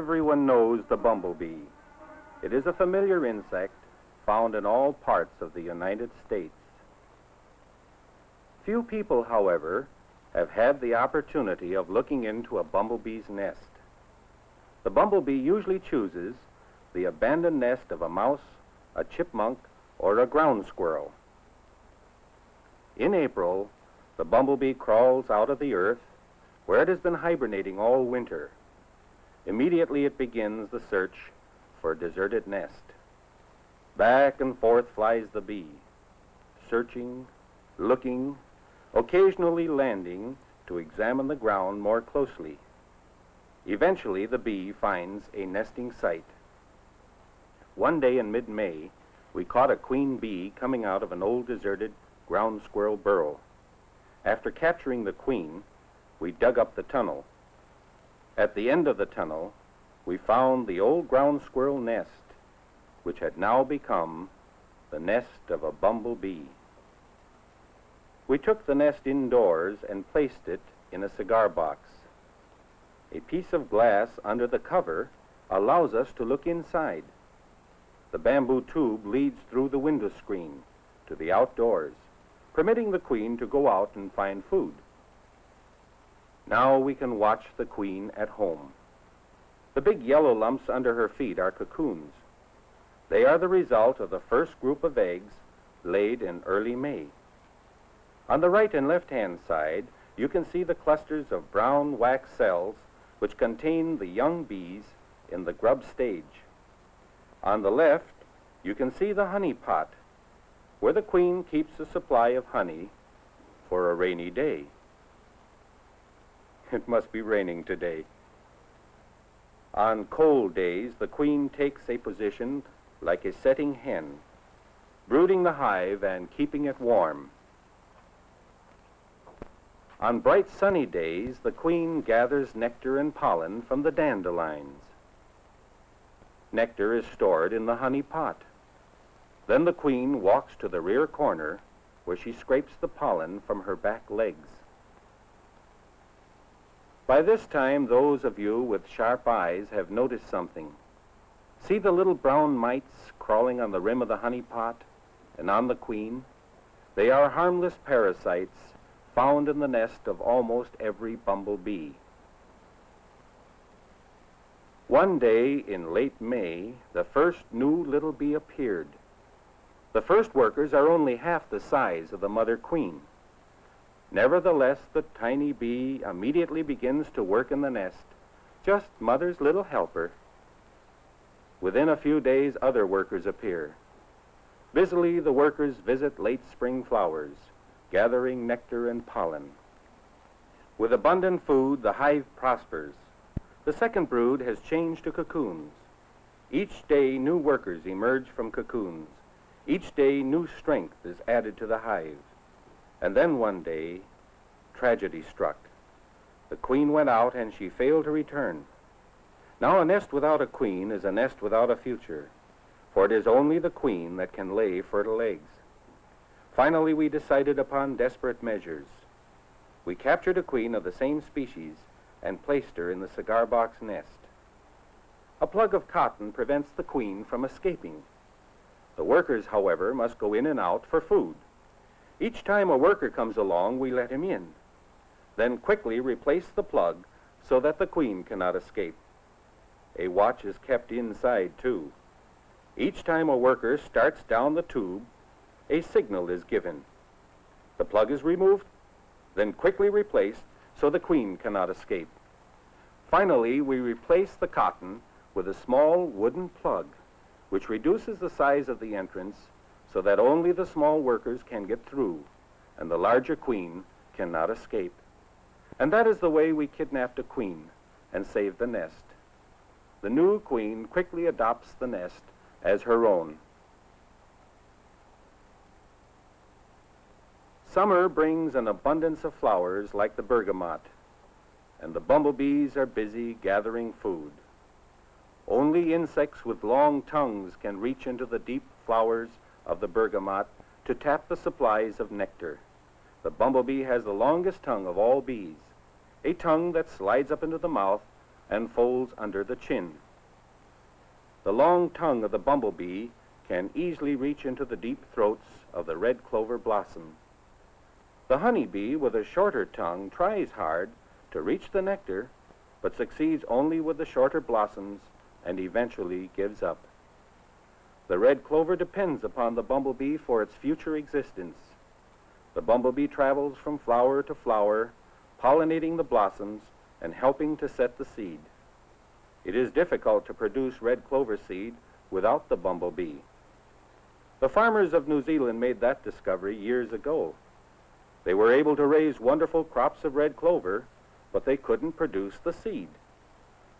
Everyone knows the bumblebee. It is a familiar insect found in all parts of the United States. Few people, however, have had the opportunity of looking into a bumblebee's nest. The bumblebee usually chooses the abandoned nest of a mouse, a chipmunk, or a ground squirrel. In April, the bumblebee crawls out of the earth where it has been hibernating all winter. Immediately it begins the search for a deserted nest. Back and forth flies the bee, searching, looking, occasionally landing to examine the ground more closely. Eventually, the bee finds a nesting site. One day in mid-May, we caught a queen bee coming out of an old deserted ground squirrel burrow. After capturing the queen, we dug up the tunnel. At the end of the tunnel, we found the old ground squirrel nest, which had now become the nest of a bumblebee. We took the nest indoors and placed it in a cigar box. A piece of glass under the cover allows us to look inside. The bamboo tube leads through the window screen to the outdoors, permitting the queen to go out and find food. Now we can watch the queen at home. The big yellow lumps under her feet are cocoons. They are the result of the first group of eggs laid in early May. On the right and left-hand side, you can see the clusters of brown wax cells which contain the young bees in the grub stage. On the left, you can see the honey pot, where the queen keeps a supply of honey for a rainy day. It must be raining today. On cold days, the queen takes a position like a setting hen, brooding the hive and keeping it warm. On bright sunny days, the queen gathers nectar and pollen from the dandelions. Nectar is stored in the honey pot. Then the queen walks to the rear corner where she scrapes the pollen from her back legs. By this time, those of you with sharp eyes have noticed something. See the little brown mites crawling on the rim of the honey pot and on the queen? They are harmless parasites found in the nest of almost every bumblebee. One day in late May, the first new little bee appeared. The first workers are only half the size of the mother queen. Nevertheless, the tiny bee immediately begins to work in the nest, just mother's little helper. Within a few days, other workers appear. Busily, the workers visit late spring flowers, gathering nectar and pollen. With abundant food, the hive prospers. The second brood has changed to cocoons. Each day, new workers emerge from cocoons. Each day, new strength is added to the hive. And then one day, tragedy struck. The queen went out and she failed to return. Now a nest without a queen is a nest without a future, for it is only the queen that can lay fertile eggs. Finally, we decided upon desperate measures. We captured a queen of the same species and placed her in the cigar box nest. A plug of cotton prevents the queen from escaping. The workers, however, must go in and out for food. Each time a worker comes along, we let him in. Then quickly replace the plug so that the queen cannot escape. A watch is kept inside, too. Each time a worker starts down the tube, a signal is given. The plug is removed, then quickly replaced so the queen cannot escape. Finally, we replace the cotton with a small wooden plug, which reduces the size of the entrance so that only the small workers can get through and the larger queen cannot escape. And that is the way we kidnapped a queen and saved the nest. The new queen quickly adopts the nest as her own. Summer brings an abundance of flowers like the bergamot, and the bumblebees are busy gathering food. Only insects with long tongues can reach into the deep flowers of the bergamot to tap the supplies of nectar. The bumblebee has the longest tongue of all bees, a tongue that slides up into the mouth and folds under the chin. The long tongue of the bumblebee can easily reach into the deep throats of the red clover blossom. The honeybee with a shorter tongue tries hard to reach the nectar, but succeeds only with the shorter blossoms and eventually gives up. The red clover depends upon the bumblebee for its future existence. The bumblebee travels from flower to flower, pollinating the blossoms and helping to set the seed. It is difficult to produce red clover seed without the bumblebee. The farmers of New Zealand made that discovery years ago. They were able to raise wonderful crops of red clover, but they couldn't produce the seed.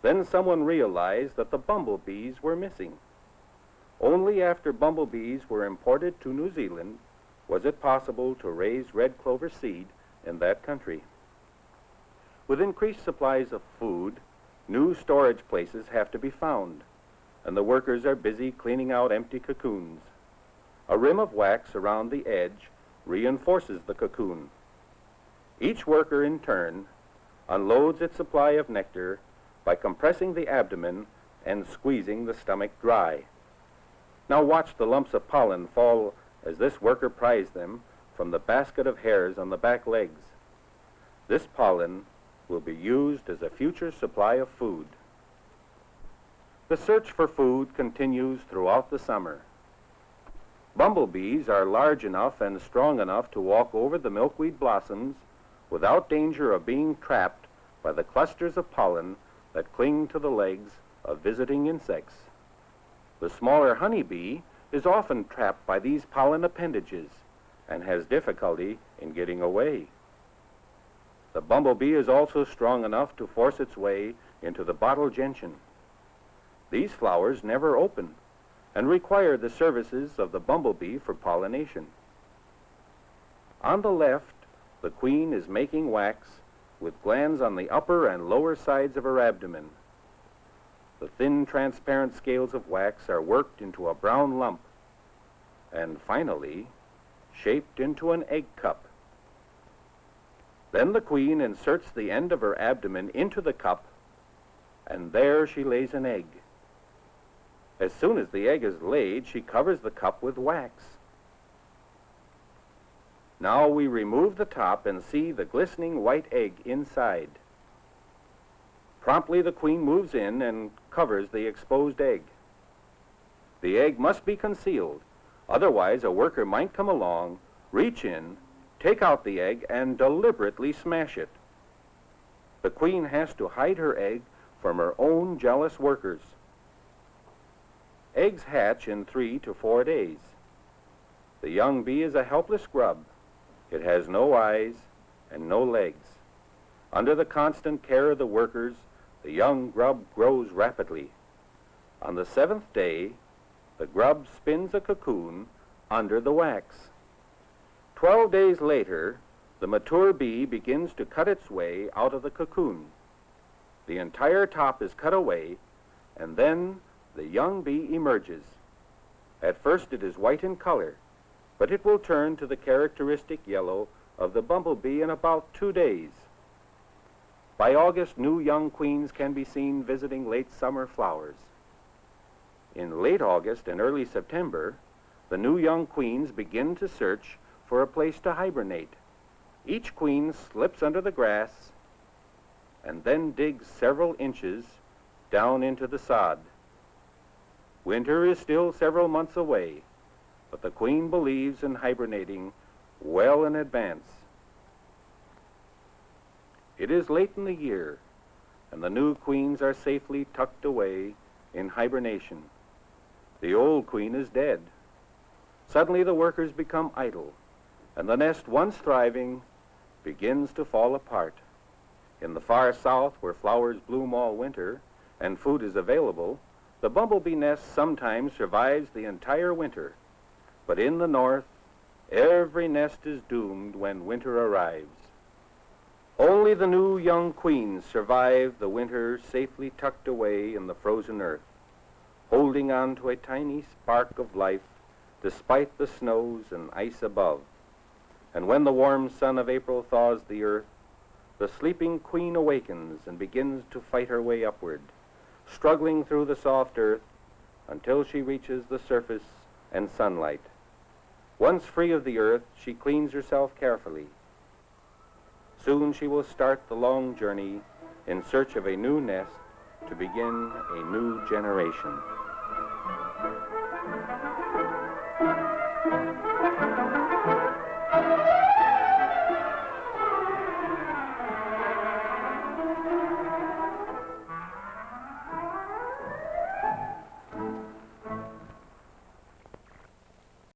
Then someone realized that the bumblebees were missing. Only after bumblebees were imported to New Zealand was it possible to raise red clover seed in that country. With increased supplies of food, new storage places have to be found, and the workers are busy cleaning out empty cocoons. A rim of wax around the edge reinforces the cocoon. Each worker, in turn, unloads its supply of nectar by compressing the abdomen and squeezing the stomach dry. Now watch the lumps of pollen fall as this worker pries them from the basket of hairs on the back legs. This pollen will be used as a future supply of food. The search for food continues throughout the summer. Bumblebees are large enough and strong enough to walk over the milkweed blossoms without danger of being trapped by the clusters of pollen that cling to the legs of visiting insects. The smaller honeybee is often trapped by these pollen appendages and has difficulty in getting away. The bumblebee is also strong enough to force its way into the bottle gentian. These flowers never open and require the services of the bumblebee for pollination. On the left, the queen is making wax with glands on the upper and lower sides of her abdomen. The thin, transparent scales of wax are worked into a brown lump and finally shaped into an egg cup. Then the queen inserts the end of her abdomen into the cup, and there she lays an egg. As soon as the egg is laid, she covers the cup with wax. Now we remove the top and see the glistening white egg inside. Promptly the queen moves in and covers the exposed egg. The egg must be concealed, otherwise a worker might come along, reach in, take out the egg, and deliberately smash it. The queen has to hide her egg from her own jealous workers. Eggs hatch in 3 to 4 days. The young bee is a helpless grub. It has no eyes and no legs. Under the constant care of the workers, the young grub grows rapidly. On the 7th day, the grub spins a cocoon under the wax. 12 days later, the mature bee begins to cut its way out of the cocoon. The entire top is cut away, and then the young bee emerges. At first it is white in color, but it will turn to the characteristic yellow of the bumblebee in about 2 days. By August, new young queens can be seen visiting late summer flowers. In late August and early September, the new young queens begin to search for a place to hibernate. Each queen slips under the grass and then digs several inches down into the sod. Winter is still several months away, but the queen believes in hibernating well in advance. It is late in the year, and the new queens are safely tucked away in hibernation. The old queen is dead. Suddenly the workers become idle, and the nest, once thriving, begins to fall apart. In the far south, where flowers bloom all winter and food is available, the bumblebee nest sometimes survives the entire winter. But in the north, every nest is doomed when winter arrives. Only the new young queens survive the winter safely tucked away in the frozen earth, holding on to a tiny spark of life despite the snows and ice above. And when the warm sun of April thaws the earth, the sleeping queen awakens and begins to fight her way upward, struggling through the soft earth until she reaches the surface and sunlight. Once free of the earth, she cleans herself carefully. Soon she will start the long journey in search of a new nest to begin a new generation.